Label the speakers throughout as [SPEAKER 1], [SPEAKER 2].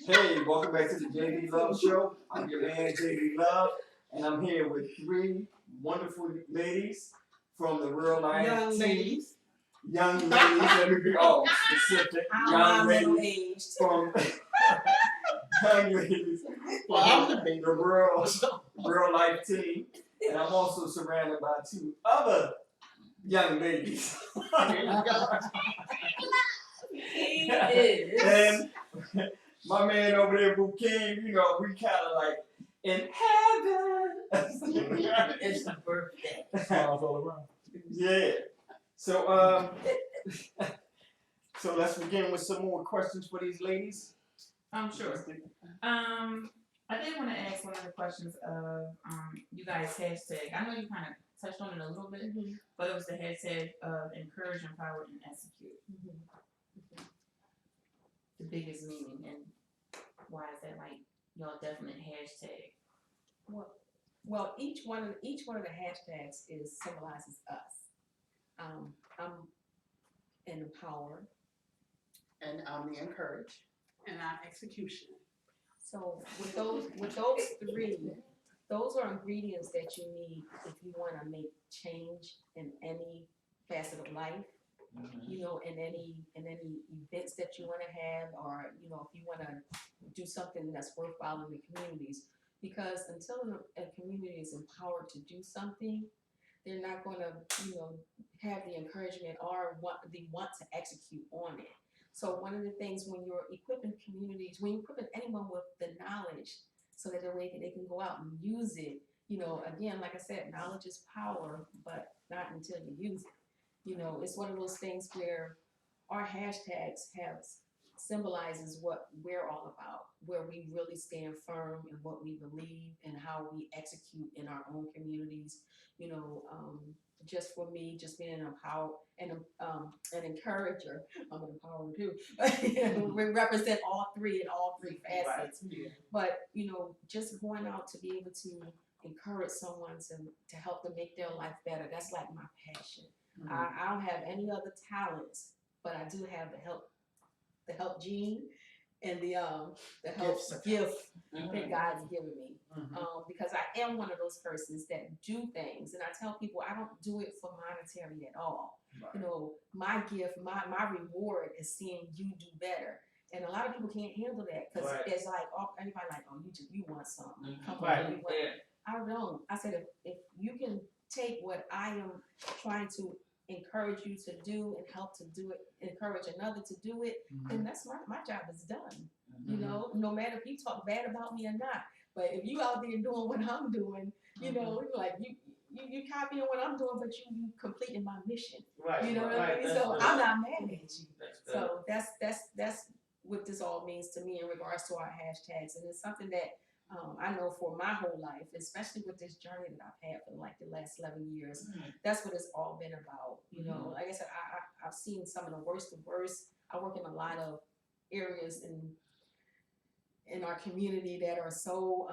[SPEAKER 1] Hey, welcome back to the JD Love Show. I'm your man, JD Love, and I'm here with three wonderful ladies from the Real Life
[SPEAKER 2] Young
[SPEAKER 1] team.
[SPEAKER 2] ladies.
[SPEAKER 1] Young ladies, let me be all specific. Young ladies from young ladies from the Real Life team, and I'm also surrounded by two other young ladies.
[SPEAKER 2] He is.
[SPEAKER 1] And my man over there, Boo King, you know, we kind of like in heaven.
[SPEAKER 2] It's a birthday.
[SPEAKER 3] Smiles all around.
[SPEAKER 1] Yeah. So so let's begin with some more questions for these ladies.
[SPEAKER 4] Sure. I did want to ask one of the questions of you guys hashtag. I know you kind of touched on it a little bit, but it was the hashtag of encourage, empower, and execute. The biggest meaning, and why is that like y'all definite hashtag?
[SPEAKER 2] Well, each one of the hashtags symbolizes us. I'm empower,
[SPEAKER 5] and I'm the encourage.
[SPEAKER 6] And our execution.
[SPEAKER 2] So with those three, those are ingredients that you need if you want to make change in any facet of life. You know, in any events that you want to have, or you know, if you want to do something that's worthwhile in the communities. Because until a community is empowered to do something, they're not going to, you know, have the encouragement or want to execute on it. So one of the things when you're equipping communities, when you're equipping anyone with the knowledge, so that the way that they can go out and use it, you know, again, like I said, knowledge is power, but not until you use it. You know, it's one of those things where our hashtags symbolizes what we're all about, where we really stand firm in what we believe and how we execute in our own communities. You know, just for me, just being an encourager. I'm an empowerer too. We represent all three in all three facets.
[SPEAKER 4] Right. Yeah.
[SPEAKER 2] But you know, just going out to be able to encourage someone to help them make their life better. That's like my passion. I don't have any other talents, but I do have the help gene and the help gift that God's given me. Because I am one of those persons that do things, and I tell people I don't do it for monetary at all.
[SPEAKER 1] Right.
[SPEAKER 2] You know, my gift, my reward is seeing you do better. And a lot of people can't handle that because it's like, oh, everybody like, oh, you want something. Come on, you want. I don't. I said if you can take what I am trying to encourage you to do and help to do it, encourage another to do it, then that's my job is done. You know, no matter if you talk bad about me or not. But if you out there doing what I'm doing, you know, like you copying what I'm doing, but you completing my mission.
[SPEAKER 3] Right.
[SPEAKER 2] You know what I mean? So I'm not mad at you. So that's what this all means to me in regards to our hashtags, and it's something that I know for my whole life, especially with this journey that I've had for like the last 11 years, that's what it's all been about. You know, like I said, I've seen some of the worst of worst. I work in a lot of areas in our community that are so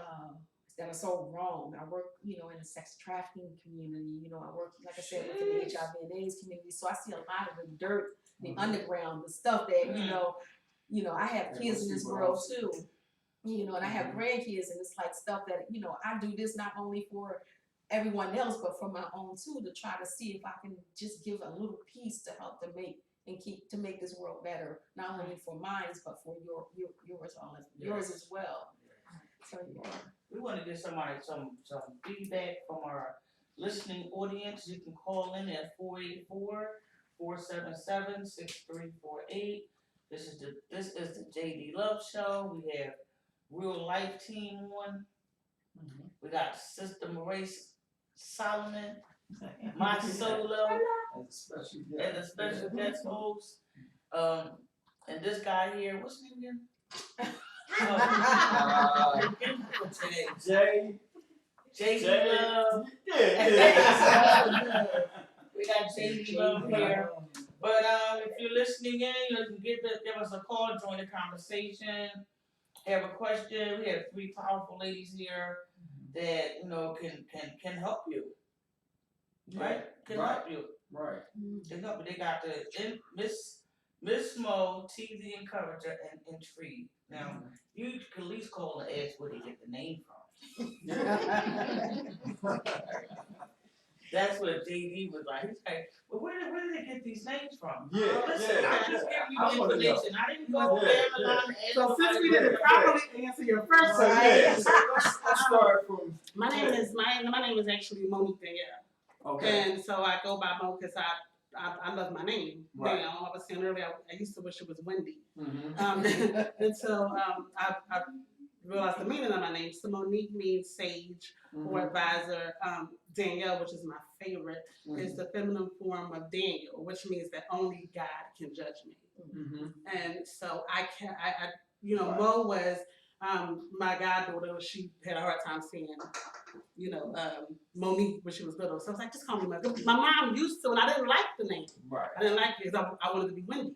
[SPEAKER 2] wrong. I work, you know, in the sex trafficking community. You know, I work, like I said, within the HIV and AIDS community. So I see a lot of the dirt, the underground, the stuff that you know, I have kids in this world too. You know, and I have grandkids, and it's like stuff that, you know, I do this not only for everyone else, but for my own too, to try to see if I can just give a little piece to help to make this world better, not only for mine, but for yours as well. So yeah.
[SPEAKER 6] We want to give somebody some feedback from our listening audience. You can call in at 484-477-6348. This is the JD Love Show. We have Real Life team on. We got Sister Maurice Solomon, my solo, and a special guest host. And this guy here, what's his name again? JD Love.
[SPEAKER 1] Yeah.
[SPEAKER 6] We got JD Love here. But if you're listening in, you can give us a call, join the conversation. Have a question. We have three powerful ladies here that, you know, can help you. Right? Can help you.
[SPEAKER 1] Right.
[SPEAKER 6] Can help you. They got the Miss Mo, T the Encourager, and Intrigue. Now, you can at least call and ask where they get the name from. That's what JD was like. He's like, well, where did they get these names from? Listen, I'm just giving you information. I didn't go there and
[SPEAKER 5] So since we didn't properly answer your first
[SPEAKER 1] So
[SPEAKER 5] question,
[SPEAKER 1] let's start from.
[SPEAKER 5] my name is actually Monique Danielle.
[SPEAKER 1] Okay.
[SPEAKER 5] And so I go by Mo because I love my name.
[SPEAKER 1] Right.
[SPEAKER 5] Now, I was saying earlier, I used to wish it was Wendy.
[SPEAKER 1] Mm-hmm.
[SPEAKER 5] And so I realized the meaning of my name. So Monique means sage or advisor. Danielle, which is my favorite, is the feminine form of Daniel, which means that only God can judge me.
[SPEAKER 1] Mm-hmm.
[SPEAKER 5] And so I Mo was my goddaughter. She had a hard time saying, Monique when she was little. So I was like, just call me Mo. My mom used to, and I didn't like the name.
[SPEAKER 1] Right.
[SPEAKER 5] I didn't like it because I wanted to be Wendy.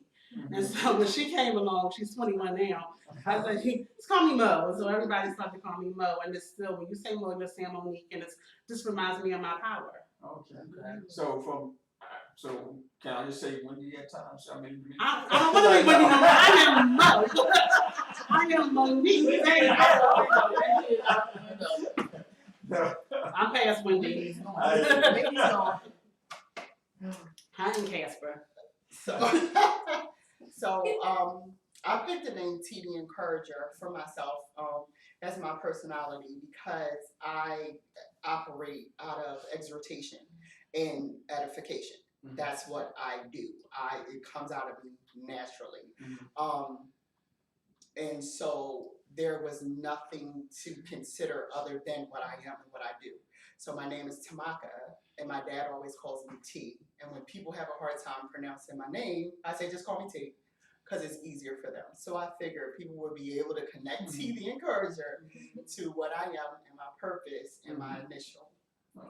[SPEAKER 5] And so when she came along, she's 21 now, I was like, just call me Mo. And so everybody started to call me Mo. And it's still, when you say Mo, you're saying Monique, and it just reminds me of my power.
[SPEAKER 1] Okay. So can I just say Wendy at times? I mean,
[SPEAKER 5] I don't want to be Wendy no more. I am Mo. I am Monique. I'm past Wendy.
[SPEAKER 1] I
[SPEAKER 5] am Casper.
[SPEAKER 3] So I picked the name T the Encourager for myself as my personality because I operate out of exhortation and edification. Mm-hmm. That's what I do. It comes out of me naturally. Mm-hmm. And so there was nothing to consider other than what I am and what I do. So my name is Tamaka, and my dad always calls me T. And when people have a hard time pronouncing my name, I say just call me T, because it's easier for them. So I figure people will be able to connect T the Encourager to what I am and my purpose and my initial.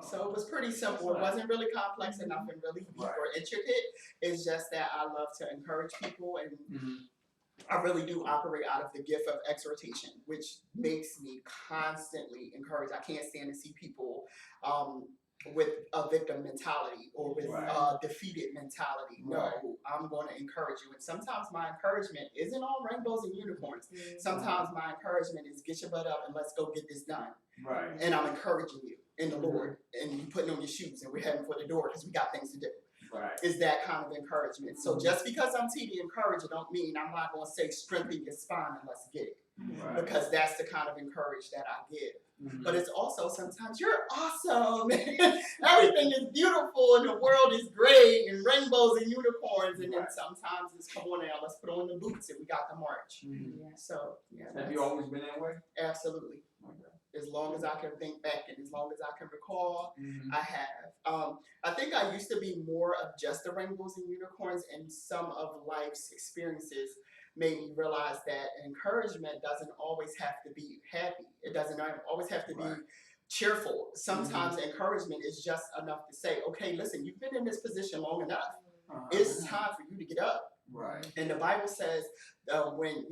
[SPEAKER 3] So it was pretty simple. It wasn't really complex enough and really deep or intricate. It's just that I love to encourage people, and I really do operate out of the gift of exhortation, which makes me constantly encourage. I can't stand to see people with a victim mentality or with a defeated mentality. No, I'm going to encourage you. And sometimes my encouragement isn't all rainbows and unicorns. Sometimes my encouragement is get your butt up and let's go get this done. Right. And I'm encouraging you in the Lord, and you putting on your shoes and we're heading for the door because we got things to do. Right. Is that kind of encouragement. So just because I'm T the Encourager don't mean I'm not going to say strengthen your spine and let's get it. Right. Because that's the kind of encourage that I give. But it's also sometimes you're awesome. Everything is beautiful and the world is great and rainbows and unicorns. And then sometimes it's come on now, let's put on the boots and we got the march. So
[SPEAKER 1] have you always been that way?
[SPEAKER 3] Absolutely. Okay. As long as I can think back and as long as I can recall, I have. I think I used to be more of just the rainbows and unicorns, and some of life's experiences made me realize that encouragement doesn't always have to be happy. It doesn't always have to be cheerful. Sometimes encouragement is just enough to say, okay, listen, you've been in this position long enough. It's time for you to get up. Right. And the Bible says when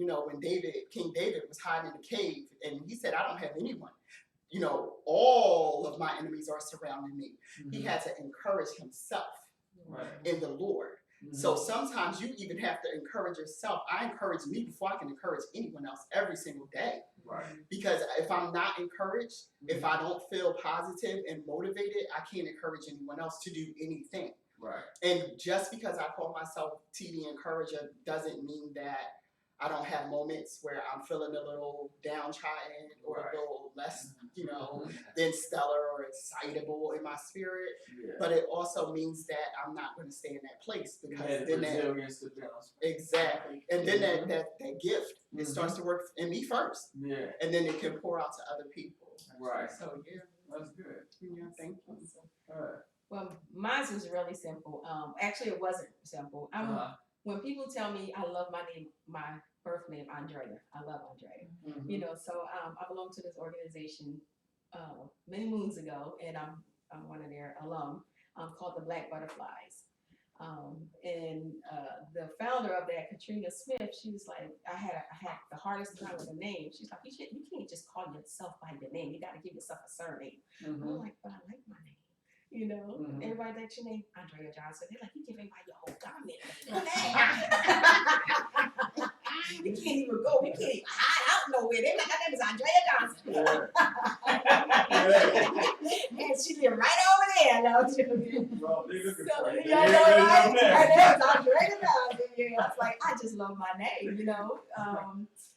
[SPEAKER 3] King David was hiding in the cave and he said, I don't have anyone. All of my enemies are surrounding me. He had to encourage himself in the Lord. So sometimes you even have to encourage yourself. I encourage me before I can encourage anyone else every single day. Right. Because if I'm not encouraged, if I don't feel positive and motivated, I can't encourage anyone else to do anything. Right. And just because I call myself T the Encourager doesn't mean that I don't have moments where I'm feeling a little downtrodden or a little less, than stellar or excitable in my spirit. Yeah. But it also means that I'm not going to stay in that place because then exactly, and then that gift it starts to work in me first. Yeah. And then it can pour out to other people. Right. So that's good. Yeah. Thank you.
[SPEAKER 2] Well, mine was really simple. Actually, it wasn't simple. When people tell me I love my name, my birth name, Andrea, I love Andrea. So I belong to this organization many moons ago, and I'm one of their alum, called the Black Butterflies. And the founder of that, Katrina Smith, she was like, I had the hardest time with the name. She's like, you can't just call yourself by your name. You got to give yourself a surname. I'm like, but I like my name. You know,
[SPEAKER 1] Mhm.
[SPEAKER 2] everybody that you name Andrea Johnson, they're like, you give everybody your whole government name. You can't even go, you can't even hide out nowhere. They're like, her name is Andrea Johnson. And she lived right over there. No,
[SPEAKER 1] Well, they looking
[SPEAKER 2] so,
[SPEAKER 1] for you.
[SPEAKER 2] yeah,
[SPEAKER 1] They
[SPEAKER 2] no,
[SPEAKER 1] ain't
[SPEAKER 2] right?
[SPEAKER 1] really know
[SPEAKER 2] Her
[SPEAKER 1] that.
[SPEAKER 2] name is Andrea Johnson. Yeah, I was like, I just love my name, you know.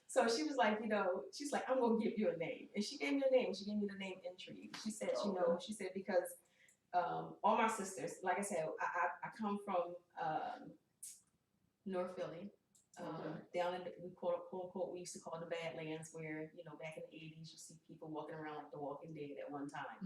[SPEAKER 2] So she was like, you know, she's like, I'm gonna give you a name, and she gave me a name. She gave me the name Intrigue. She said, you know, she said because all my sisters, like I said, I come from North Philly. Down in we quote unquote we used to call the Badlands, where you know back in the 80s you see people walking around like the Walking Dead at one time.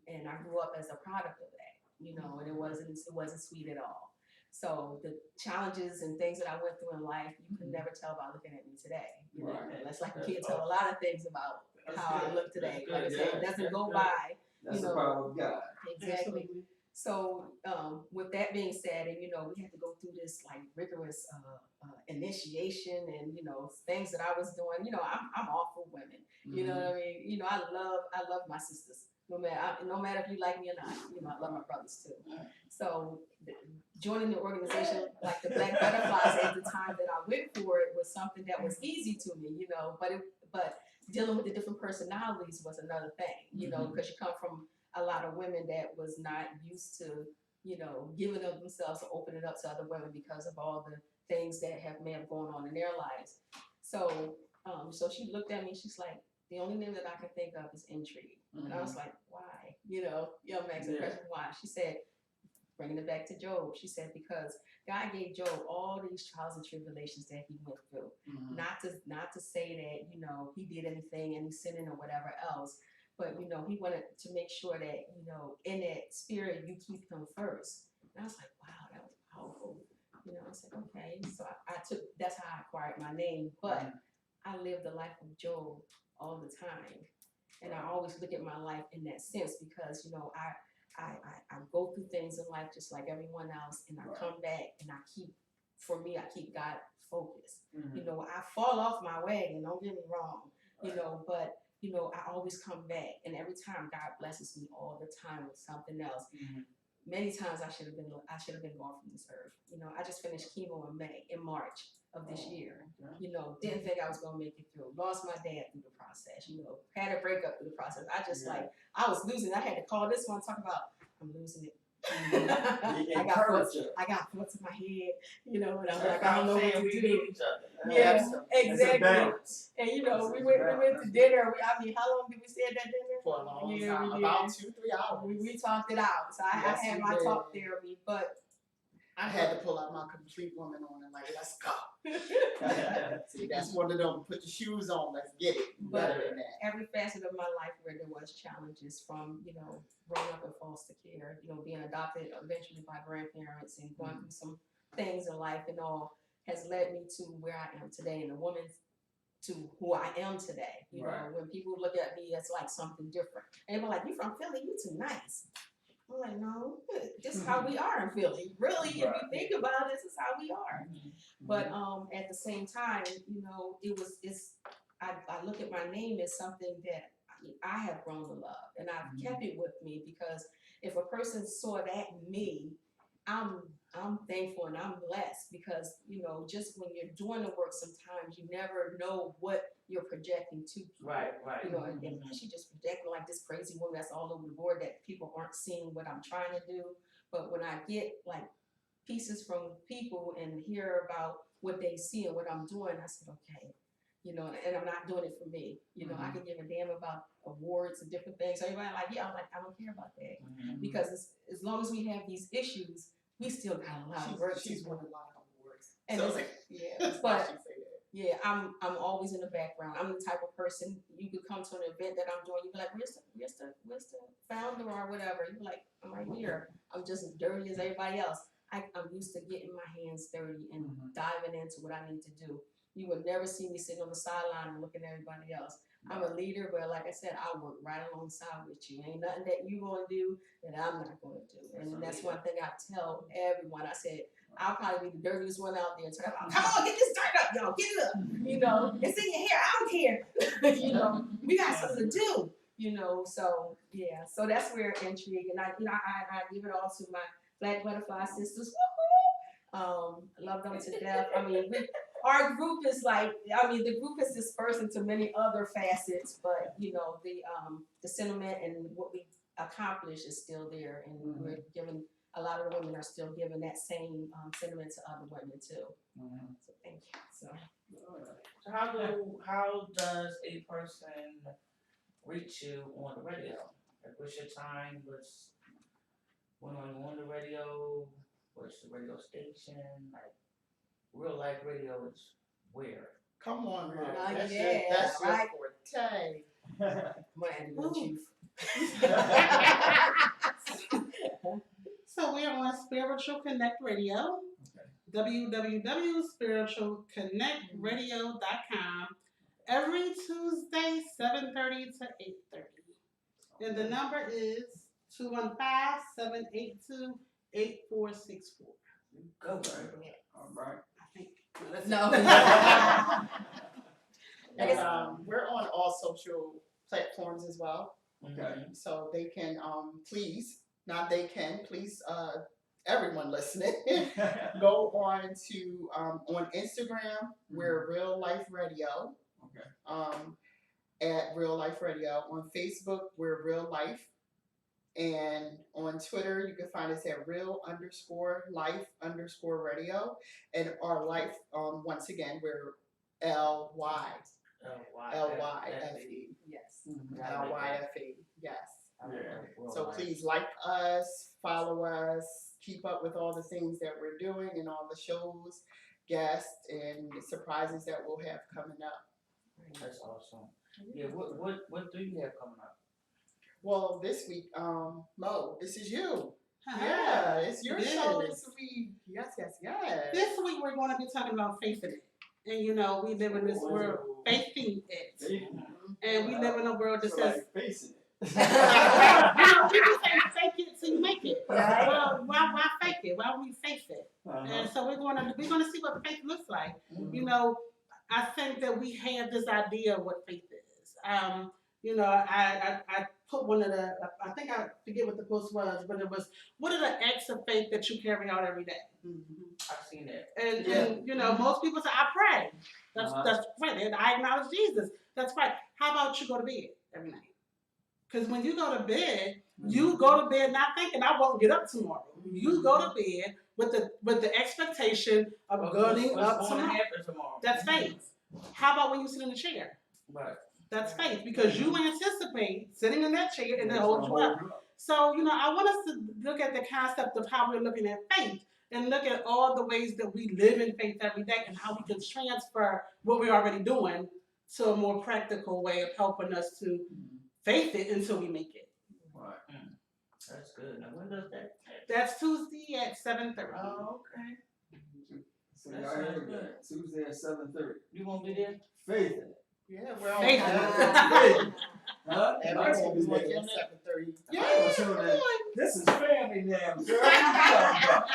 [SPEAKER 2] And I grew up as a product of that, you know, and it wasn't sweet at all. So the challenges and things that I went through in life, you could never tell by looking at me today. You know,
[SPEAKER 1] Right.
[SPEAKER 2] that's like you can't tell a lot of things about
[SPEAKER 1] That's
[SPEAKER 2] how
[SPEAKER 1] good.
[SPEAKER 2] I look today.
[SPEAKER 1] That's
[SPEAKER 2] Like I
[SPEAKER 1] good,
[SPEAKER 2] said,
[SPEAKER 1] yeah.
[SPEAKER 2] it doesn't
[SPEAKER 1] That's
[SPEAKER 2] go
[SPEAKER 1] good.
[SPEAKER 2] by.
[SPEAKER 1] That's
[SPEAKER 2] You
[SPEAKER 1] the
[SPEAKER 2] know,
[SPEAKER 1] power of God.
[SPEAKER 2] Exactly.
[SPEAKER 5] Absolutely.
[SPEAKER 2] So with that being said, and you know, we had to go through this like rigorous initiation, and you know, things that I was doing. You know, I'm all for women. You know what I mean? You know, I love my sisters. No matter if you like me or not. You know, I love my brothers too. So joining the organization like the Black Butterflies at the time that I went for it was something that was easy to me. You know, but dealing with the different personalities was another thing. You know, because you come from a lot of women that was not used to, you know, giving of themselves or opening up to other women because of all the things that may have gone on in their lives. So, so she looked at me. She's like, the only name that I can think of is Intrigue. And I was like, why? You know, I'm asking the question why. She said, bringing it back to Job. She said because God gave Job all these trials and tribulations that he went through. Not to say that you know he did anything, any sinning or whatever else. But, you know, he wanted to make sure that, you know, in that spirit, you keep him first. And I was like, wow, that was powerful. You know, I said, okay. So that's how I acquired my name. But I live the life of Job all the time. And I always look at my life in that sense because, you know, I go through things in life just like everyone else. And I come back and I keep God focused. You know, I fall off my wagon, don't get me wrong, you know, but you know, I always come back, and every time God blesses me all the time with something else. Many times I should have been gone from this earth. You know, I just finished chemo in March of this year. You know, didn't think I was gonna make it through. Lost my dad through the process. You know, had a breakup through the process. I just like I was losing. I had to call this one talk about I'm losing it. I got thoughts in my head, you know, and I'm like, I don't know what to do. Yeah, exactly. And you know, we went to dinner. How long did we stay at that dinner?
[SPEAKER 3] For a long
[SPEAKER 2] Yeah,
[SPEAKER 3] time,
[SPEAKER 2] we
[SPEAKER 3] about
[SPEAKER 2] did.
[SPEAKER 3] 2-3 hours.
[SPEAKER 2] We talked it out. So I
[SPEAKER 3] Yes,
[SPEAKER 2] had
[SPEAKER 3] we
[SPEAKER 2] my
[SPEAKER 3] did.
[SPEAKER 2] talk therapy, but
[SPEAKER 3] I had to pull out my complete woman on and like, let's go. See, that's one of them. Put your shoes on. Let's get it. Better than that.
[SPEAKER 2] Every facet of my life where there was challenges, from you know growing up in foster care, you know being adopted eventually by grandparents, and going through some things in life and all, has led me to where I am today, and the woman to who I am today. You know, when people look at me, it's like something different, and they're like, "You from Philly? You too nice." I'm like, no, this is how we are in Philly. Really, if you think about it, this is how we are. But at the same time, you know, I look at my name as something that I have grown to love, and I've kept it with me because if a person saw that in me, I'm thankful and I'm blessed because you know just when you're doing the work, sometimes you never know what you're projecting to people.
[SPEAKER 6] Right.
[SPEAKER 2] You know, and she just projecting like this crazy woman that's all over the board that people aren't seeing what I'm trying to do. But when I get like pieces from people and hear about what they see and what I'm doing, I said, okay, you know, and I'm not doing it for me. You know, I can give a damn about awards and different things. Everybody like, yeah, I'm like, I don't care about that because as long as we have these issues, we still got a lot of work.
[SPEAKER 3] She's won a lot of awards.
[SPEAKER 2] And
[SPEAKER 3] so,
[SPEAKER 2] but yeah, I'm always in the background. I'm the type of person you could come to an event that I'm doing. You be like, where's the founder or whatever? You be like, I'm right here. I'm just as dirty as everybody else. I'm used to getting my hands dirty and diving into what I need to do. You will never see me sitting on the sideline and looking at everybody else. I'm a leader, but like I said, I work right alongside with you. Ain't nothing that you gonna do that I'm not gonna do. And that's one thing I tell everyone. I said, I'll probably be the dirtiest one out there. Talking about, come on, get this dirt up, y'all, get it up. You know, it's in your hair. I don't care. You know, we got something to do. you know, so yeah, so that's where intrigue, and I give it all to my Black Butterfly sisters. Love them to death. I mean, our group is like, I mean, the group is dispersed into many other facets, but you know, the sentiment and what we accomplish is still there, and we're giving, a lot of the women are still giving that same sentiment to other women too. So thank you. So
[SPEAKER 6] how does a person reach you on the radio? Like, what's your time? When are you on the radio? What's the radio station? Like, real life radio is where?
[SPEAKER 3] Come on, Mom.
[SPEAKER 2] Oh,
[SPEAKER 3] That's
[SPEAKER 2] yeah,
[SPEAKER 3] that's your
[SPEAKER 2] right.
[SPEAKER 3] forte.
[SPEAKER 5] So we are on Spiritual Connect Radio, www.spiritualconnectradio.com, every Tuesday, 7:30 to 8:30. And the number is 215-782-8464.
[SPEAKER 6] Go, right?
[SPEAKER 1] All right.
[SPEAKER 5] I think.
[SPEAKER 2] no.
[SPEAKER 3] And we're on all social platforms as well.
[SPEAKER 1] Okay.
[SPEAKER 3] So they can please everyone listening go on to on Instagram, we're Real Life Radio.
[SPEAKER 1] Okay.
[SPEAKER 3] At Real Life Radio. On Facebook, we're Real Life. And on Twitter, you can find us at real_life_radio. And our life, once again, we're LYFE.
[SPEAKER 2] Yes.
[SPEAKER 3] LYFE. Yes.
[SPEAKER 1] Yeah.
[SPEAKER 3] So please like us, follow us, keep up with all the things that we're doing and all the shows, guests, and surprises that we'll have coming up.
[SPEAKER 6] That's awesome. Yeah, what do you have coming up?
[SPEAKER 3] Well, this week, Mo, this is you.
[SPEAKER 5] Hi.
[SPEAKER 3] Yeah, it's your
[SPEAKER 5] It
[SPEAKER 3] show
[SPEAKER 5] is.
[SPEAKER 3] this week. Yes.
[SPEAKER 5] This week we're going to be talking about faith in it. And you know, we live in this world, faithing it. And we live in a world that says,
[SPEAKER 1] facing it.
[SPEAKER 5] you know, people say fake it till you make it.
[SPEAKER 2] Right.
[SPEAKER 5] Well, why fake it? Why don't we face it?
[SPEAKER 1] Uh-huh.
[SPEAKER 5] And so we're going to see what faith looks like. You know, I think that we have this idea of what faith is. You know, I put one of the, I think I forget what the post was, but it was, what are the acts of faith that you carry out every day?
[SPEAKER 6] I've seen that.
[SPEAKER 5] And you know, most people say, I pray. That's right. And I acknowledge Jesus. That's right. How about you go to bed every night? Because when you go to bed, you go to bed not thinking I won't get up tomorrow. You go to bed with the expectation of getting up tomorrow. That's faith. How about when you sit in the chair?
[SPEAKER 6] Right.
[SPEAKER 5] That's faith, because you anticipate sitting in that chair and then hold you up. So, you know, I want us to look at the concept of how we're looking at faith and look at all the ways that we live in faith every day and how we can transfer what we're already doing to a more practical way of helping us to faith it until we make it.
[SPEAKER 1] Right.
[SPEAKER 6] That's good. Now, when does that?
[SPEAKER 5] That's Tuesday at 7:30.
[SPEAKER 6] Oh, okay.
[SPEAKER 1] So y'all heard that. Tuesday at 7:30.
[SPEAKER 6] You gonna be there?
[SPEAKER 1] Faith in it.
[SPEAKER 3] Yeah, we're on
[SPEAKER 5] Faith.
[SPEAKER 1] Faith. Huh?
[SPEAKER 3] Everyone's
[SPEAKER 1] Nice.
[SPEAKER 3] looking at 7:30.
[SPEAKER 5] Yeah,
[SPEAKER 1] Tune
[SPEAKER 5] come
[SPEAKER 1] in.
[SPEAKER 5] on.
[SPEAKER 1] This is family now, girl. What you talking about?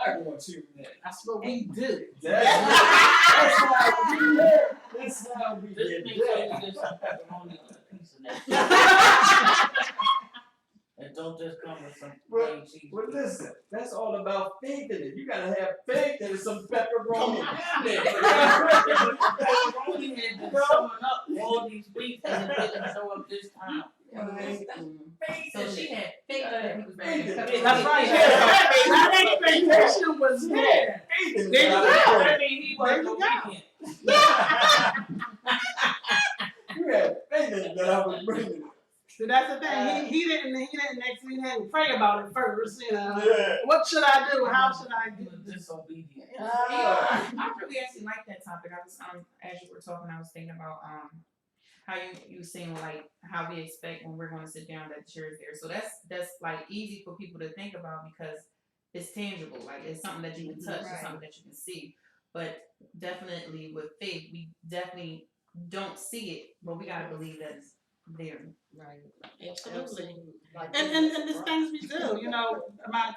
[SPEAKER 1] I want to tune in.
[SPEAKER 5] That's what we do.
[SPEAKER 1] That's how we live. That's how we
[SPEAKER 6] Just
[SPEAKER 1] get
[SPEAKER 6] make sure
[SPEAKER 1] there.
[SPEAKER 6] you get some pepperoni on a piece of that. And don't just come with some plain cheese.
[SPEAKER 1] Well, listen, that's all about faith in it. You gotta have faith that there's some pepperoni in there.
[SPEAKER 6] Pepperoni had been showing up all these weeks and it didn't show up this time.
[SPEAKER 4] So she had faith that he was ready to come in.
[SPEAKER 5] That's right.
[SPEAKER 1] Yeah.
[SPEAKER 5] That expectation was there.
[SPEAKER 1] Faith in
[SPEAKER 5] There you
[SPEAKER 1] it.
[SPEAKER 5] go.
[SPEAKER 6] I mean, he
[SPEAKER 5] There
[SPEAKER 6] worked
[SPEAKER 5] you
[SPEAKER 6] the
[SPEAKER 5] go.
[SPEAKER 6] weekend.
[SPEAKER 1] You had faith in it that I was bringing it.
[SPEAKER 5] So that's the thing. He didn't pray about it first. You know,
[SPEAKER 1] Yeah.
[SPEAKER 5] what should I do? How should I
[SPEAKER 6] He
[SPEAKER 5] do
[SPEAKER 6] was
[SPEAKER 5] this?
[SPEAKER 6] disobedient.
[SPEAKER 4] I really actually like that topic. I was as you were talking, I was thinking about how you seem like how we expect when we're going to sit down that the chair is there. So that's like easy for people to think about because it's tangible. Like it's something that you can touch, it's something that you can see. But definitely with faith, we definitely don't see it, but we gotta believe that it's there.
[SPEAKER 2] Right.
[SPEAKER 5] Absolutely. And there's things we do. You know, I'm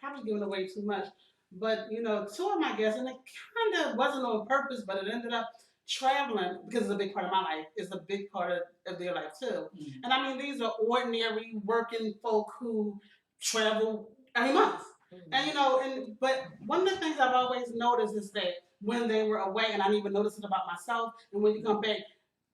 [SPEAKER 5] probably giving away too much, but you know, two of my guests, and it kind of wasn't on purpose, but it ended up traveling, because it's a big part of my life, is a big part of their life too. And I mean, these are ordinary working folk who travel every month. And but one of the things I've always noticed is that when they were away, and I didn't even notice it about myself, and when you come back,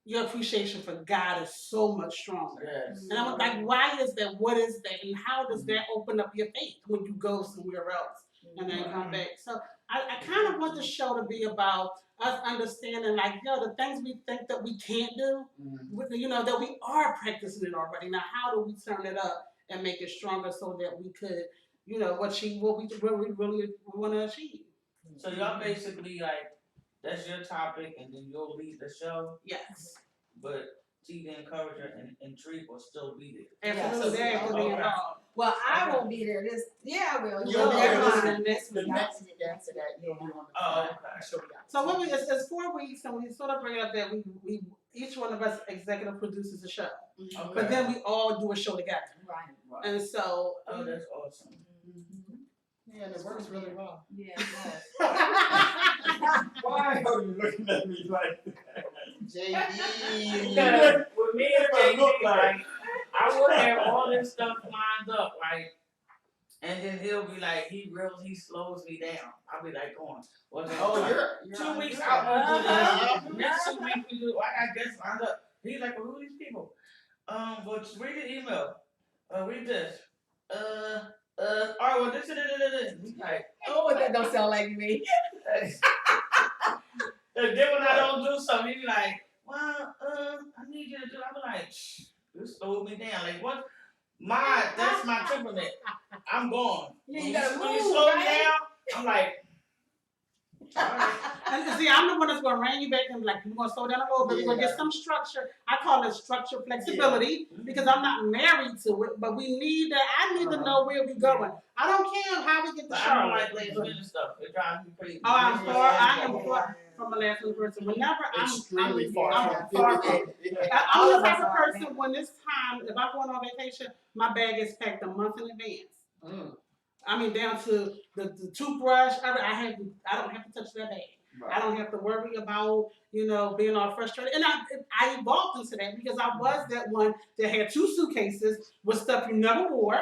[SPEAKER 5] your appreciation for God is so much stronger.
[SPEAKER 6] Yes.
[SPEAKER 5] And I'm like, why is that? What is that? And how does that open up your faith when you go somewhere else and then come back? So I kind of want the show to be about us understanding, like, the things we think that we can't do, that we are practicing it already. Now, how do we turn it up and make it stronger so that we could, achieve what we really want to achieve?
[SPEAKER 6] So y'all basically like, that's your topic, and then you'll lead the show.
[SPEAKER 5] Yes.
[SPEAKER 6] But T, the encourager, and Intrigue will still be there.
[SPEAKER 5] Absolutely, they have to be involved.
[SPEAKER 2] Well, I won't be there. I will.
[SPEAKER 3] You'll be there
[SPEAKER 2] Mine.
[SPEAKER 3] the next week after that, you'll be on the
[SPEAKER 6] Oh, okay.
[SPEAKER 3] show. Yeah.
[SPEAKER 5] So what it's 4 weeks, and we sort of bring it up that we each one of us executive produces a show,
[SPEAKER 6] Okay.
[SPEAKER 5] but then we all do a show together.
[SPEAKER 2] Right.
[SPEAKER 5] And so,
[SPEAKER 6] Oh, that's awesome.
[SPEAKER 3] Yeah, and it works really well.
[SPEAKER 2] Yeah.
[SPEAKER 1] Why are you looking at me like that?
[SPEAKER 3] JD.
[SPEAKER 6] Because with me and
[SPEAKER 1] What
[SPEAKER 6] JD,
[SPEAKER 1] look like?
[SPEAKER 6] like, I would have all this stuff lined up, like, and then he'll be like, he slows me down. I'll be like, going, what's
[SPEAKER 3] Oh, you're
[SPEAKER 6] 2 weeks
[SPEAKER 3] you're-
[SPEAKER 6] out. We do this. Next 2 weeks we do. I got guests lined up. He's like, well, who are these people? Well, just read the email. Read this. All right, well, this. He's like,
[SPEAKER 2] Oh, that don't sound like me.
[SPEAKER 6] and then when I don't do something, he be like, well, I need you to do. I be like, shh, you slowed me down. Like, what? That's my temperament. I'm gone.
[SPEAKER 2] Yeah,
[SPEAKER 6] When
[SPEAKER 2] you gotta
[SPEAKER 6] when you
[SPEAKER 2] move,
[SPEAKER 6] slow me
[SPEAKER 2] right?
[SPEAKER 6] down, I'm like, all right.
[SPEAKER 5] and see, I'm the one that's gonna rein you back and be like, we're gonna slow down a little bit. We're gonna get some structure. I call it structure flexibility because I'm not married to it, but we need that. I need to know where we're going. I don't care how we get to
[SPEAKER 6] But I don't
[SPEAKER 5] Charlotte.
[SPEAKER 6] like last minute stuff. It drives me crazy.
[SPEAKER 5] Oh, I am far from a last minute person. Whenever
[SPEAKER 3] Extremely far
[SPEAKER 5] I'm
[SPEAKER 3] from
[SPEAKER 5] far from. I'm
[SPEAKER 2] All
[SPEAKER 5] the
[SPEAKER 2] of
[SPEAKER 5] type
[SPEAKER 2] us
[SPEAKER 5] of
[SPEAKER 2] are.
[SPEAKER 5] person when it's time, if I'm going on vacation, my bag is packed a month in advance. I mean, down to the toothbrush. I don't have to touch that bag.
[SPEAKER 1] Right.
[SPEAKER 5] I don't have to worry about, being all frustrated. And I evolved into that because I was that one that had 2 suitcases with stuff you never wore.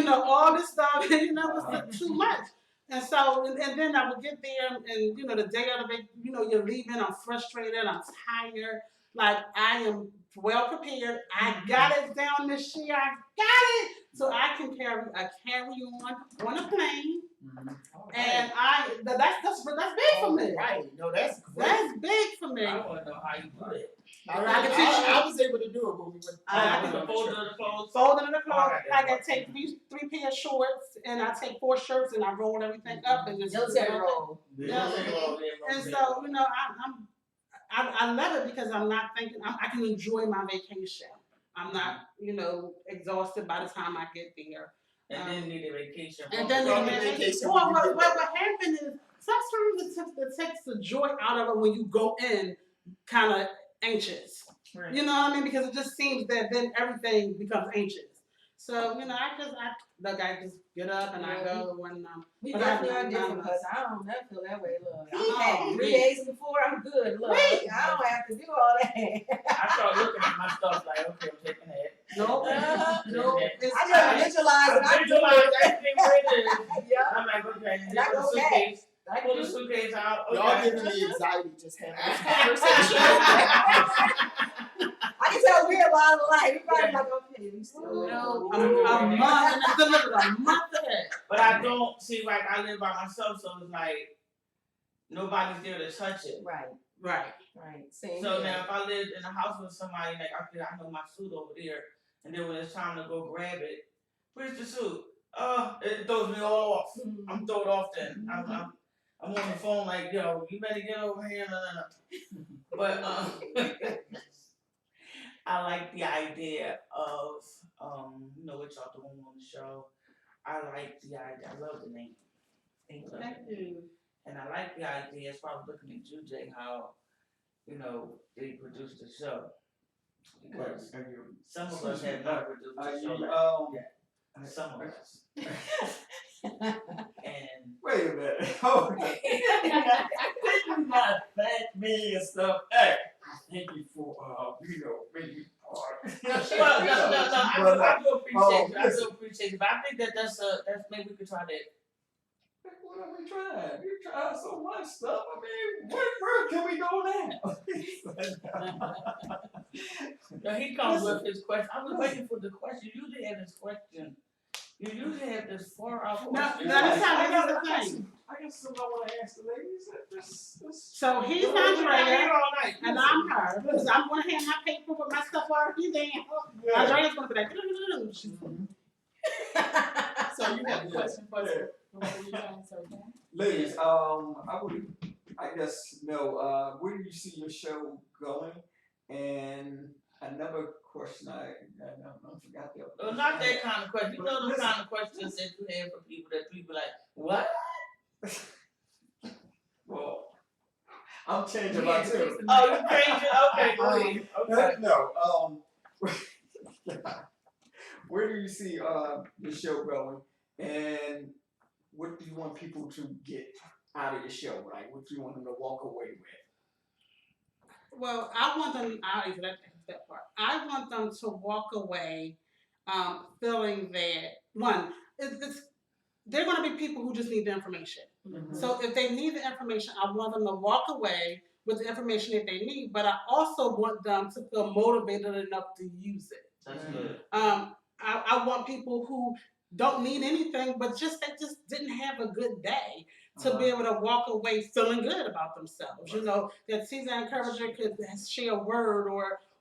[SPEAKER 5] All this stuff, it was too much. And so, and then I would get there and, the day of the day, you're leaving, I'm frustrated, I'm tired. Like, I am well prepared. I got it down this year. I got it. So I can carry on a plane. And that's big for me.
[SPEAKER 3] Right. No, that's great.
[SPEAKER 5] That's big for me.
[SPEAKER 6] I want to know how you do it.
[SPEAKER 3] I was able to do it when we went.
[SPEAKER 5] I
[SPEAKER 6] With
[SPEAKER 5] can
[SPEAKER 6] the folder of the clothes.
[SPEAKER 5] Fold it in the cloth.
[SPEAKER 6] Okay.
[SPEAKER 5] Like I take three pair of shorts and I take 4 shirts and I roll everything up and just
[SPEAKER 2] Military roll.
[SPEAKER 5] Yeah. And so, I love it because I'm not thinking, I can enjoy my vacation. I'm not, exhausted by the time I get there.
[SPEAKER 6] And then need a vacation.
[SPEAKER 5] And then
[SPEAKER 3] From
[SPEAKER 5] the
[SPEAKER 3] the
[SPEAKER 5] vacation.
[SPEAKER 3] vacation
[SPEAKER 5] Well,
[SPEAKER 3] when you
[SPEAKER 5] what
[SPEAKER 3] get
[SPEAKER 5] happened is sometimes it takes the joy out of it when you go in kind of anxious.
[SPEAKER 4] Right.
[SPEAKER 5] You know what I mean? Because it just seems that then everything becomes anxious. So, I just get up and I go and
[SPEAKER 2] We
[SPEAKER 5] but
[SPEAKER 2] definitely
[SPEAKER 5] I-
[SPEAKER 2] are different because I don't never feel that way, look.
[SPEAKER 5] Oh,
[SPEAKER 2] I had 3 days before, I'm good, look.
[SPEAKER 5] Right.
[SPEAKER 2] I don't have to do all that.
[SPEAKER 6] I start looking at my stuff like, okay, I'm taking that.
[SPEAKER 5] no, no.
[SPEAKER 6] I
[SPEAKER 5] It's
[SPEAKER 2] I just visualize it.
[SPEAKER 6] I visualize everything where it is.
[SPEAKER 2] Yeah.
[SPEAKER 6] I'm like, okay,
[SPEAKER 2] And I
[SPEAKER 6] pull the
[SPEAKER 2] go
[SPEAKER 6] suitcase.
[SPEAKER 2] I
[SPEAKER 6] Pull
[SPEAKER 2] do.
[SPEAKER 6] the suitcase out.
[SPEAKER 3] Y'all
[SPEAKER 6] Okay.
[SPEAKER 3] giving me anxiety just having this conversation.
[SPEAKER 2] I can tell we're a lot of life. Everybody's like, okay, we still know.
[SPEAKER 5] a month and it's delivered a month ahead.
[SPEAKER 6] But I don't see, like, I live by myself, so it's like nobody's there to touch it.
[SPEAKER 2] Right,
[SPEAKER 5] Right.
[SPEAKER 2] right. Same
[SPEAKER 6] So
[SPEAKER 2] here.
[SPEAKER 6] now if I lived in a house with somebody, like, okay, I know my suit over there, and then when it's time to go grab it, where's the suit? It throws me all off. I'm thrown off then. I'm on the phone like, yo, you better get over here. But I like the idea of what y'all doing on the show. I like the idea. I love the name.
[SPEAKER 2] Thank
[SPEAKER 5] you.
[SPEAKER 6] And I like the idea as far as looking at you, Jay, how they produced the show. Because some of us have not produced the show like some of us. And
[SPEAKER 1] Wait a minute. Hold on. do not thank me and stuff. Hey, thank you for making me part.
[SPEAKER 6] Well, no, I do appreciate you. I
[SPEAKER 1] listen.
[SPEAKER 6] do appreciate you, but I think that's maybe we could try that.
[SPEAKER 1] What are we trying? We trying so much stuff. I mean, where can we go now?
[SPEAKER 6] No, he comes with his question. I was waiting for the question. You usually have this question. You usually have this far out
[SPEAKER 5] No,
[SPEAKER 6] question.
[SPEAKER 5] that's how
[SPEAKER 1] I got
[SPEAKER 5] this is the thing.
[SPEAKER 1] I got something I want to ask the ladies.
[SPEAKER 5] So he's
[SPEAKER 6] We've been
[SPEAKER 5] Andrea,
[SPEAKER 6] here all night.
[SPEAKER 5] and I'm her, because I'm gonna have my paper with my stuff already there.
[SPEAKER 1] Yeah.
[SPEAKER 5] Andrea's gonna be like, she's
[SPEAKER 3] So you have a question for us?
[SPEAKER 1] Ladies, I guess know where do you see your show going? And another question I forgot the other.
[SPEAKER 6] Well, not that kind of question. You know the kind of questions that you have for people that people like, what?
[SPEAKER 1] Well, I'm changing my tune.
[SPEAKER 6] Oh, you changed it? Okay, go ahead. Okay.
[SPEAKER 1] No, where do you see your show going, and what do you want people to get out of your show? Like, what do you want them to walk away with?
[SPEAKER 5] Well, I want them. I'll answer that part. I want them to walk away feeling that one, they're going to be people who just need the information.
[SPEAKER 1] Mm-hmm.
[SPEAKER 5] So if they need the information, I want them to walk away with the information that they need. But I also want them to feel motivated enough to use it.
[SPEAKER 6] That's good.
[SPEAKER 5] I want people who don't need anything, but they just didn't have a good day to be able to walk away feeling good about themselves. You know, that Caesar Encourager could share a word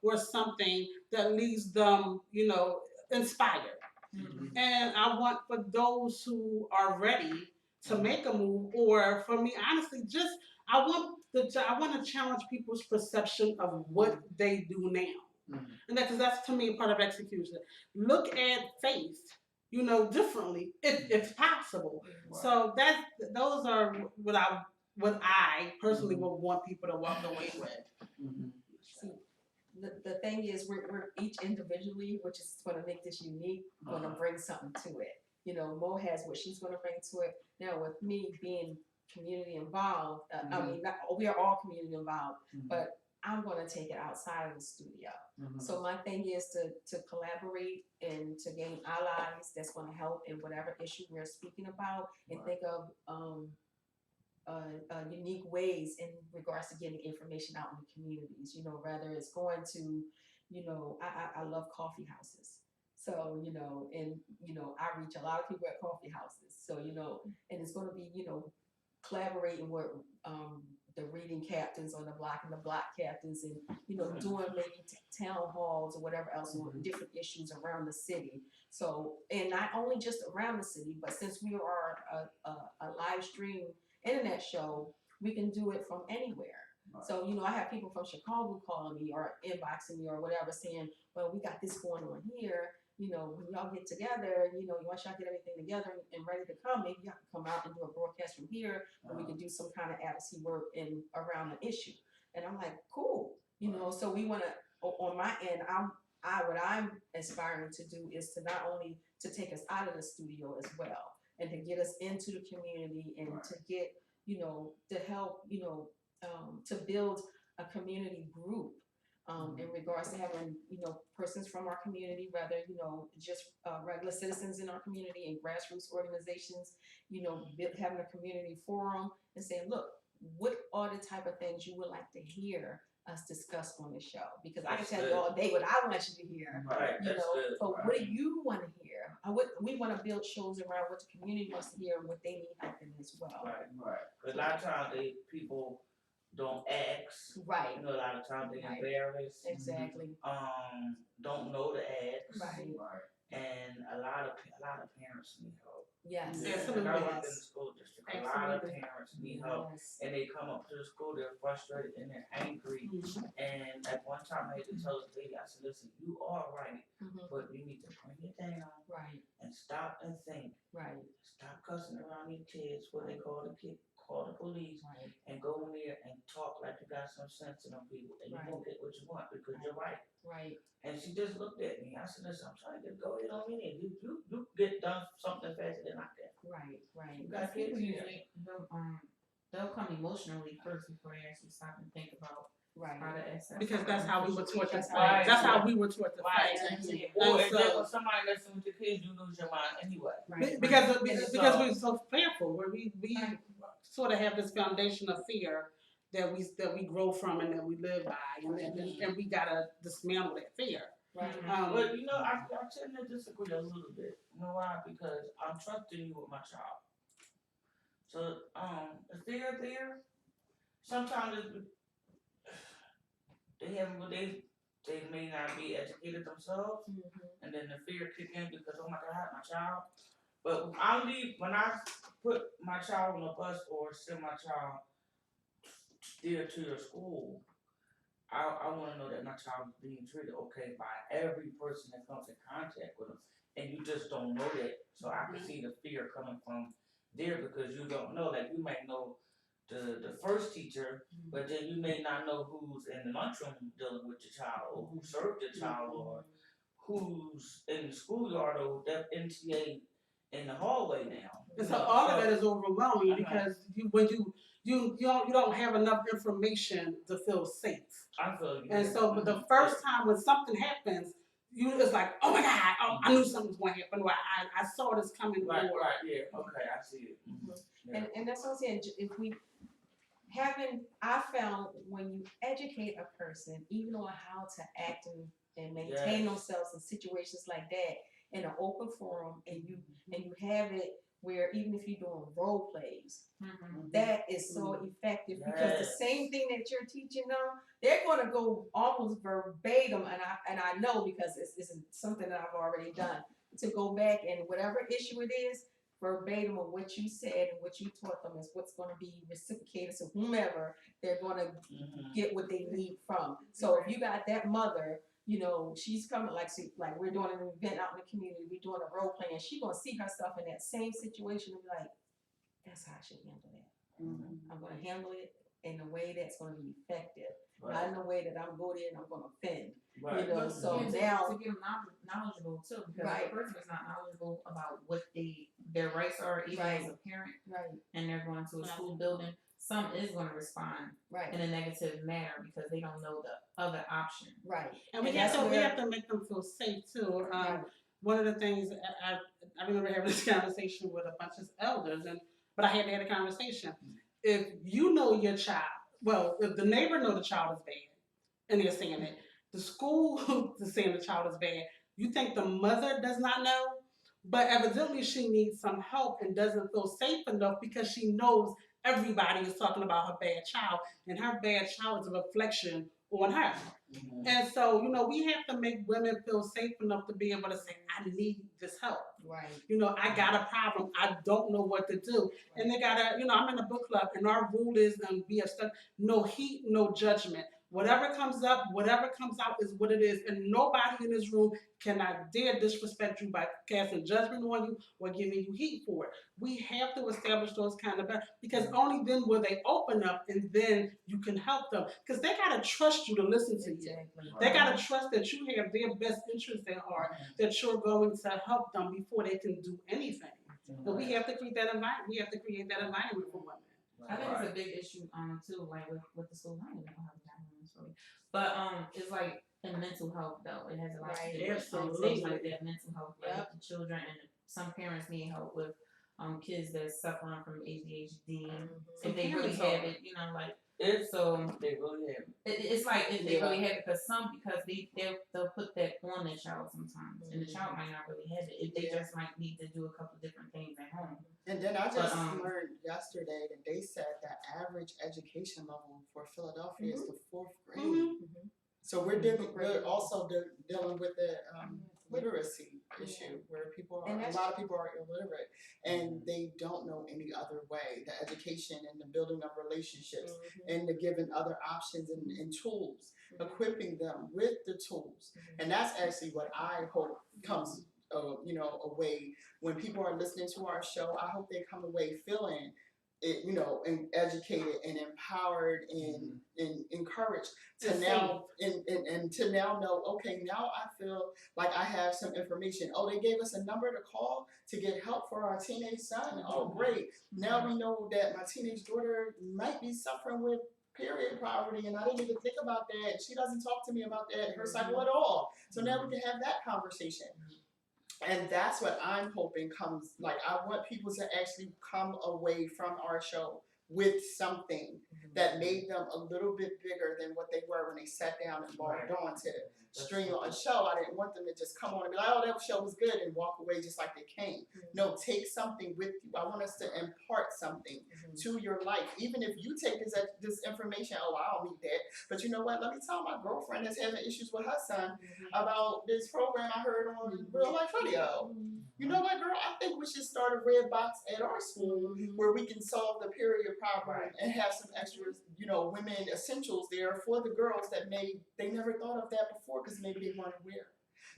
[SPEAKER 5] or something that leaves them, inspired.
[SPEAKER 1] Mm-hmm.
[SPEAKER 5] And I want for those who are ready to make a move, or for me, honestly, I want to challenge people's perception of what they do now.
[SPEAKER 1] Mm-hmm.
[SPEAKER 5] And that's to me part of execution. Look at faith, differently if possible.
[SPEAKER 1] Wow.
[SPEAKER 5] So those are what I personally would want people to walk away with.
[SPEAKER 1] Mm-hmm.
[SPEAKER 2] See, the thing is, we're each individually, which is going to make this unique, going to bring something to it. Mo has what she's going to bring to it. Now, with me being community involved, I mean, we are all community involved, but I'm going to take it outside of the studio.
[SPEAKER 1] Mm-hmm.
[SPEAKER 2] So my thing is to collaborate and to gain allies that's going to help in whatever issue we're speaking about, and think of unique ways in regards to getting information out in the communities. Whether it's going to, I love coffee houses. So, I reach a lot of people at coffee houses. So, and it's going to be, collaborating with the reading captains on the block and the block captains, and doing maybe town halls or whatever else on different issues around the city. So, and not only just around the city, but since we are a live stream internet show, we can do it from anywhere. Right. So, I have people from Chicago calling me or inboxing me or whatever saying, well, we got this going on here. When y'all get together, once y'all get everything together and ready to come, maybe y'all can come out and do a broadcast from here, and we can do some kind of advocacy work around the issue. And I'm like, cool. So we want to, on my end, what I'm aspiring to do is to not only to take us out of the studio as well, and to get us into the community, and to get, to help, to build a community group. In regards to having, persons from our community, whether, just regular citizens in our community and grassroots organizations, having a community forum and saying, look, what are the type of things you would like to hear us discuss on the show? Because I can tell you all day what I want you to hear,
[SPEAKER 6] right,
[SPEAKER 2] but what do you want to hear? We want to build shows around what the community wants to hear and what they need help in as well.
[SPEAKER 6] Right. Because a lot of times people don't ask.
[SPEAKER 2] Right.
[SPEAKER 6] A lot of times they're embarrassed.
[SPEAKER 2] Exactly.
[SPEAKER 6] Don't know to ask.
[SPEAKER 2] Right.
[SPEAKER 6] And a lot of parents need help.
[SPEAKER 2] Yes.
[SPEAKER 6] And I work in the school district. A lot of
[SPEAKER 2] Absolutely.
[SPEAKER 6] parents need help.
[SPEAKER 2] Yes.
[SPEAKER 6] And they come up to the school, they're frustrated and they're angry. And at one time I had to tell this lady, I said, listen, you are right, but you need to bring it down.
[SPEAKER 2] Right.
[SPEAKER 6] And stop and think.
[SPEAKER 2] Right.
[SPEAKER 6] Stop cussing around these kids, what they call the police,
[SPEAKER 2] right.
[SPEAKER 6] And go in there and talk like you got some sense in them people, and you won't get what you want because you're right.
[SPEAKER 2] Right.
[SPEAKER 6] And she just looked at me. I said, listen, I'm trying to go ahead on me. You get done something faster than I can.
[SPEAKER 2] Right.
[SPEAKER 6] You got
[SPEAKER 4] People
[SPEAKER 6] kids here.
[SPEAKER 4] usually they'll come emotionally first before they actually stop and think about
[SPEAKER 2] Right.
[SPEAKER 4] how to access.
[SPEAKER 5] Because that's how we were taught to
[SPEAKER 2] That's
[SPEAKER 5] fight.
[SPEAKER 6] right.
[SPEAKER 5] That's how we were taught to
[SPEAKER 6] Right.
[SPEAKER 5] fight.
[SPEAKER 6] Or
[SPEAKER 5] And
[SPEAKER 6] if
[SPEAKER 5] so-
[SPEAKER 6] there was somebody messing with your kids, you lose your mind anyway.
[SPEAKER 2] Right.
[SPEAKER 5] Because
[SPEAKER 6] So-
[SPEAKER 5] we're so fearful, where we sort of have this foundation of fear that we grow from and that we live by, and we gotta dismantle that fear.
[SPEAKER 2] Right.
[SPEAKER 6] But I tend to disagree a little bit. You know why? Because I'm trusting you with my child. So if they're there, sometimes they may not be educated themselves, and then the fear kick in because oh my God, my child. But when I put my child on a bus or send my child there to your school, I want to know that my child is being treated okay by every person that comes in contact with them, and you just don't know that. So I can see the fear coming from there because you don't know. Like you might know the first teacher, but then you may not know who's in the lunchroom dealing with your child, or who served your child, or who's in the schoolyard, or that NTA in the hallway now.
[SPEAKER 5] And so all of that is overwhelming because you don't have enough information to feel safe.
[SPEAKER 6] I feel you.
[SPEAKER 5] And so the first time when something happens, it's like, oh my God, I knew something was going to happen. Or I saw this coming.
[SPEAKER 6] Right, yeah, okay, I see it. Yeah.
[SPEAKER 2] And that's what I'm saying. If I found when you educate a person, even on how to act and maintain themselves in situations like that in an open forum, and you have it where even if you're doing role plays, that is so effective because the same thing that you're teaching them, they're going to go almost verbatim, and I know because it's something that I've already done to go back and whatever issue it is, verbatim of what you said and what you taught them is what's going to be reciprocated to whomever they're going to get what they need from. So if you got that mother, she's coming like we're doing an event out in the community, we're doing a role play, and she's going to see herself in that same situation and be like, that's how I should handle that. I'm going to handle it in a way that's going to be effective, not in a way that I'm going in and I'm going to offend.
[SPEAKER 6] Right.
[SPEAKER 2] So
[SPEAKER 4] to
[SPEAKER 2] now
[SPEAKER 4] get them knowledgeable too, because if a person is not knowledgeable about what their rights are, even as a parent, and they're going to a school building, some is going to respond in a negative manner because they don't know the other option.
[SPEAKER 5] And we have to make them feel safe too. One of the things I remember having this conversation with a bunch of elders, but I had to have a conversation. If you know your child, if the neighbor know the child is bad, and they're saying it, the school is saying the child is bad, you think the mother does not know? But evidently she needs some help and doesn't feel safe enough because she knows everybody is talking about her bad child, and her bad child is a reflection on her. And so, we have to make women feel safe enough to be able to say, I need this help. I got a problem. I don't know what to do. And they gotta, I'm in a book club, and our rule is no heat, no judgment. Whatever comes up, whatever comes out is what it is. And nobody in this room cannot dare disrespect you by casting judgment on you or giving you heat for it. We have to establish those kind of boundaries because only then will they open up, and then you can help them. Because they got to trust you to listen to you. They got to trust that you have their best interests at heart, that you're going to help them before they can do anything. But we have to create that environment. We have to create that environment for women.
[SPEAKER 4] I think it's a big issue too, like with the school. I don't even know how to tackle this really, but it's like in mental health though. It has a lot to do with things like that, mental health, like with the children, and some parents need help with kids that's suffering from ADHD. If they really have it,
[SPEAKER 6] If
[SPEAKER 4] so
[SPEAKER 6] they really have it.
[SPEAKER 4] it's like if they really have it, because they'll put that on the child sometimes, and the child might not really have it. If they just might need to do a couple different things at home.
[SPEAKER 3] And then I just learned yesterday that they said that average education level for Philadelphia is the 4th grade. So we're also dealing with the literacy issue where a lot of people are illiterate and they don't know any other way. The education and the building of relationships and the giving other options and tools, equipping them with the tools. And that's actually what I hope comes away when people are listening to our show. I hope they come away feeling and educated and empowered and encouraged to
[SPEAKER 5] To
[SPEAKER 3] now and to now know, okay, now I feel like I have some information. Oh, they gave us a number to call to get help for our teenage son. Oh, great. Now we know that my teenage daughter might be suffering with period poverty, and I didn't even think about that. She doesn't talk to me about that in her cycle at all. So now we can have that conversation. And that's what I'm hoping comes, like, I want people to actually come away from our show with something that made them a little bit bigger than what they were when they sat down and logged on to stream on a show. I didn't want them to just come on and be like, oh, that show was good, and walk away just like they came. No, take something with you. I want us to impart something to your life. Even if you take this information, oh, I don't need that. But you know what? Let me tell my girlfriend that's having issues with her son about this program I heard on Real Life Radio. You know what, girl? I think we should start a red box at our school where we can solve the period problem and have some extra, women essentials there for the girls that they never thought of that before because maybe they weren't aware.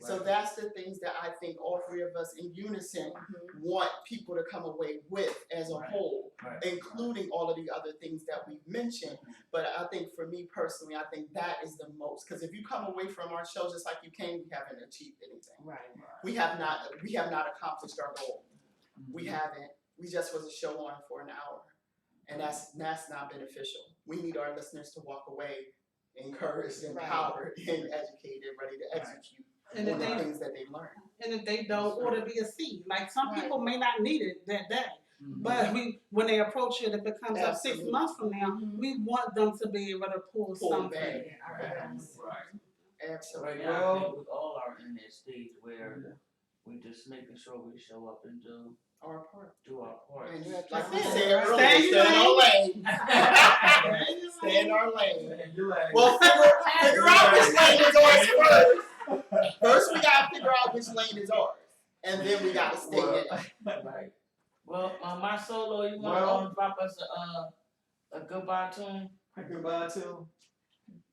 [SPEAKER 3] So that's the things that I think all three of us in unison want people to come away with as a whole, including all of the other things that we've mentioned. But I think for me personally, I think that is the most, because if you come away from our show just like you came, we haven't achieved anything. We have not accomplished our goal. We haven't. We just was a show on for an hour, and that's not beneficial. We need our listeners to walk away encouraged, empowered, and educated, ready to execute.
[SPEAKER 5] And
[SPEAKER 3] on the things that they learn.
[SPEAKER 5] And if they don't, or to be a seed. Like some people may not need it that day. But when they approach it, if it comes up 6 months from now, we want them to be able to pull something.
[SPEAKER 3] Absolutely.
[SPEAKER 6] Right now, I think we all are in that stage where we just making sure we show up and do
[SPEAKER 3] our part.
[SPEAKER 6] And
[SPEAKER 3] like we said earlier, stay in our lane. Stay in our lane. Well, figure out which lane is ours first. First, we gotta figure out which lane is ours, and then we gotta stay in it.
[SPEAKER 6] Right. Well, my solo, you want to drop us a goodbye tune?
[SPEAKER 1] A goodbye tune.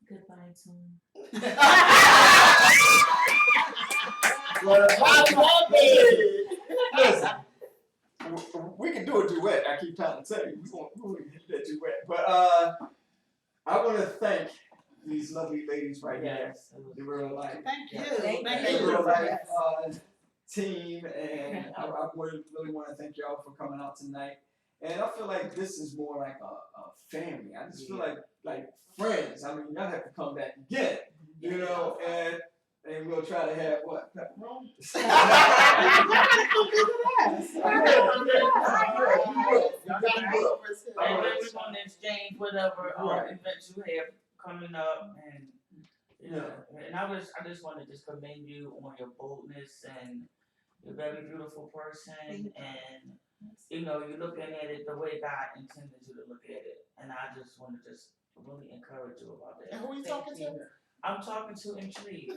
[SPEAKER 4] Goodbye tune.
[SPEAKER 1] Listen, we can do a duet. I keep trying to tell you, we can do that duet. But I want to thank these lovely ladies right here, the Real Life.
[SPEAKER 5] Thank you.
[SPEAKER 2] Thank
[SPEAKER 1] The
[SPEAKER 2] you.
[SPEAKER 1] Real Life team, and I really want to thank y'all for coming out tonight. And I feel like this is more like a family. I just feel like friends. I mean, y'all have to come back again, and we'll try to have what? Pepperoni?
[SPEAKER 6] And then we're going to exchange whatever events you have coming up, and and I just want to just commend you on your boldness, and you're a very beautiful person, and you're looking at it the way God intended you to look at it, and I just want to just really encourage you about that.
[SPEAKER 3] And who are you talking to?
[SPEAKER 6] I'm talking to Intrigue.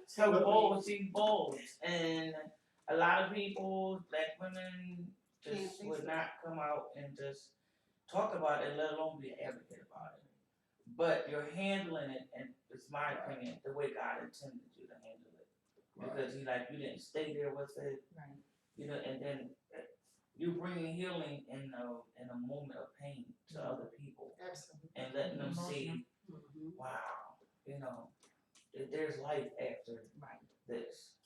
[SPEAKER 6] So bold, she's bold, and a lot of people, Black women, just would not come out and just talk about it, let alone be an advocate about it. But you're handling it, and it's my opinion, the way God intended you to handle it, because you didn't stay there with it, and then you bringing healing in a moment of pain to other people, and letting them see, wow, there's life after this,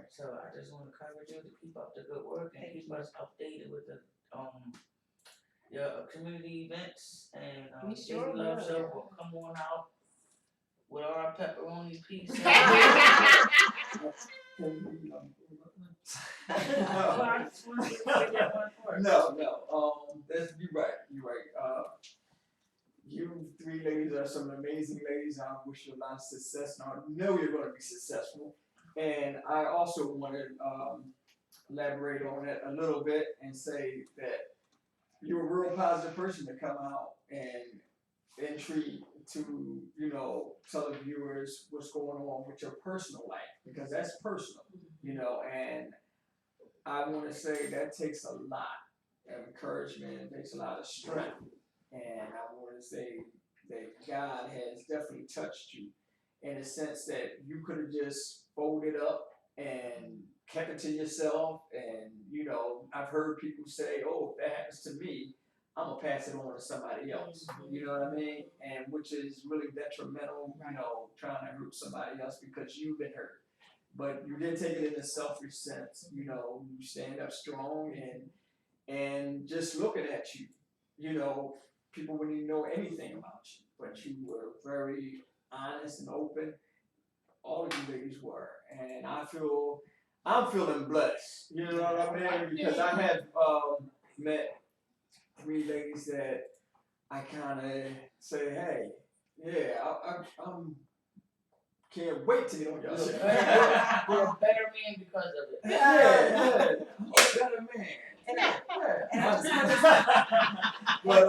[SPEAKER 6] So I just want to encourage you to keep up the good work and keep us updated with the your community events, and
[SPEAKER 2] We sure
[SPEAKER 6] Baby Love
[SPEAKER 2] will.
[SPEAKER 6] Show will come on out with our pepperoni pizza. Well, I just wanted to say that one first.
[SPEAKER 1] No. You're right. You three ladies are some amazing ladies. I wish you a lot of success, and I know you're going to be successful. And I also want to elaborate on it a little bit and say that you're a real positive person to come out and intrigue to, tell the viewers what's going on with your personal life, because that's personal, and I want to say that takes a lot of encouragement, it takes a lot of strength, and I want to say that God has definitely touched you in a sense that you could have just folded up and kept it to yourself. And you know, I've heard people say, "Oh, if that happens to me, I'm gonna pass it on to somebody else." You know what I mean? And which is really detrimental. You know, trying to hurt somebody else because you've been hurt. But you did take it in a selfish sense. You know, you stand up strong and just looking at you, you know, people wouldn't even know anything about you, but you were very honest and open. All of you ladies were, and I'm feeling blessed. You know what I mean? Because I have met 3 ladies that I kind of say, hey, yeah, I'm can't wait to get on your show.
[SPEAKER 6] You're a better man because of it.
[SPEAKER 1] Yeah, I'm a better man. But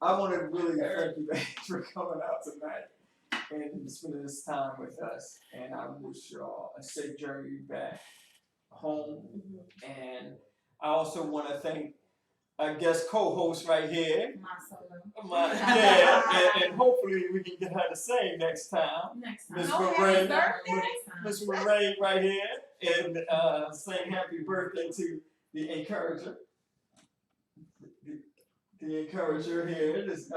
[SPEAKER 1] I want to really thank you guys for coming out tonight and spending this time with us. And I wish y'all a safe journey back home. And I also want to thank our guest co-host right here. And hopefully we can get her to sing next time. Miss Marie, Miss Marie right here, and sing happy birthday to the encourager. The encourager here. This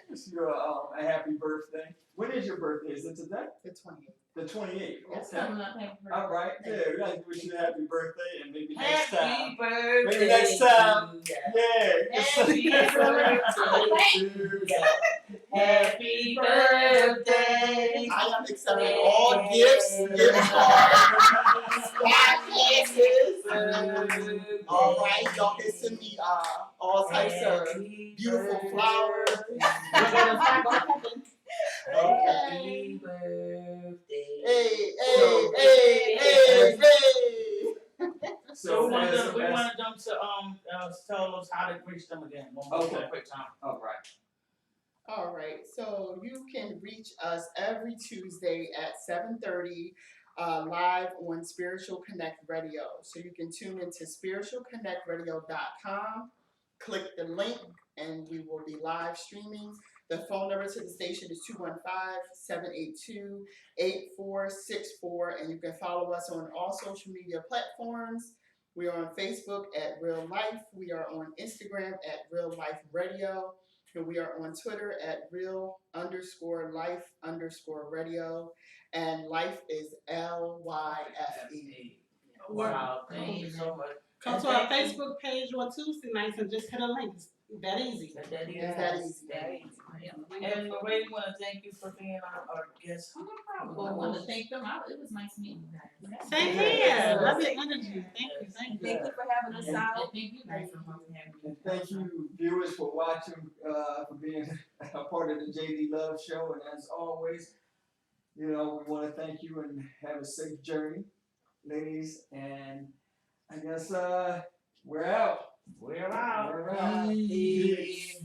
[SPEAKER 1] wish you a happy birthday. When is your birthday? Is it today?
[SPEAKER 3] The 28th.
[SPEAKER 1] The 28th.
[SPEAKER 3] Yes,
[SPEAKER 1] Okay. All right. Yeah, we like to wish you a happy birthday and maybe next
[SPEAKER 6] Happy
[SPEAKER 1] time.
[SPEAKER 6] birthday.
[SPEAKER 1] Maybe next time. Yeah.
[SPEAKER 6] Happy birthday to you. Happy birthday.
[SPEAKER 3] I am accepting all gifts, gift cards, glasses. All right, y'all can send me all types of beautiful flowers.
[SPEAKER 6] Happy birthday.
[SPEAKER 3] Hey.
[SPEAKER 1] So
[SPEAKER 6] we want them to tell us how to reach them again. One more quick time.
[SPEAKER 1] All right.
[SPEAKER 3] All right, so you can reach us every Tuesday at 7:30 live on Spiritual Connect Radio. So you can tune into spiritualconnectradio.com, click the link, and we will be live streaming. The phone number to the station is 215-782-8464, and you can follow us on all social media platforms. We are on Facebook at Real Life. We are on Instagram at Real Life Radio. And we are on Twitter at real_life_radio. And life is LYFE.
[SPEAKER 6] Wow, thank you so much.
[SPEAKER 5] Come to our Facebook page on Tuesday nights and just hit a link. It's that easy.
[SPEAKER 3] That easy.
[SPEAKER 6] And Marie, we want to thank you for being our guest.
[SPEAKER 4] Well, I want to thank them. It was nice meeting you guys.
[SPEAKER 5] Same here. Love your energy. Thank you.
[SPEAKER 2] Thank you for having us out.
[SPEAKER 4] And thank you guys for having me.
[SPEAKER 1] And thank you, viewers, for watching, for being a part of the JD Love Show. And as always, you know, we want to thank you and have a safe journey, ladies. And I guess we're out.
[SPEAKER 6] We're out.
[SPEAKER 1] We're out.
[SPEAKER 6] Peace.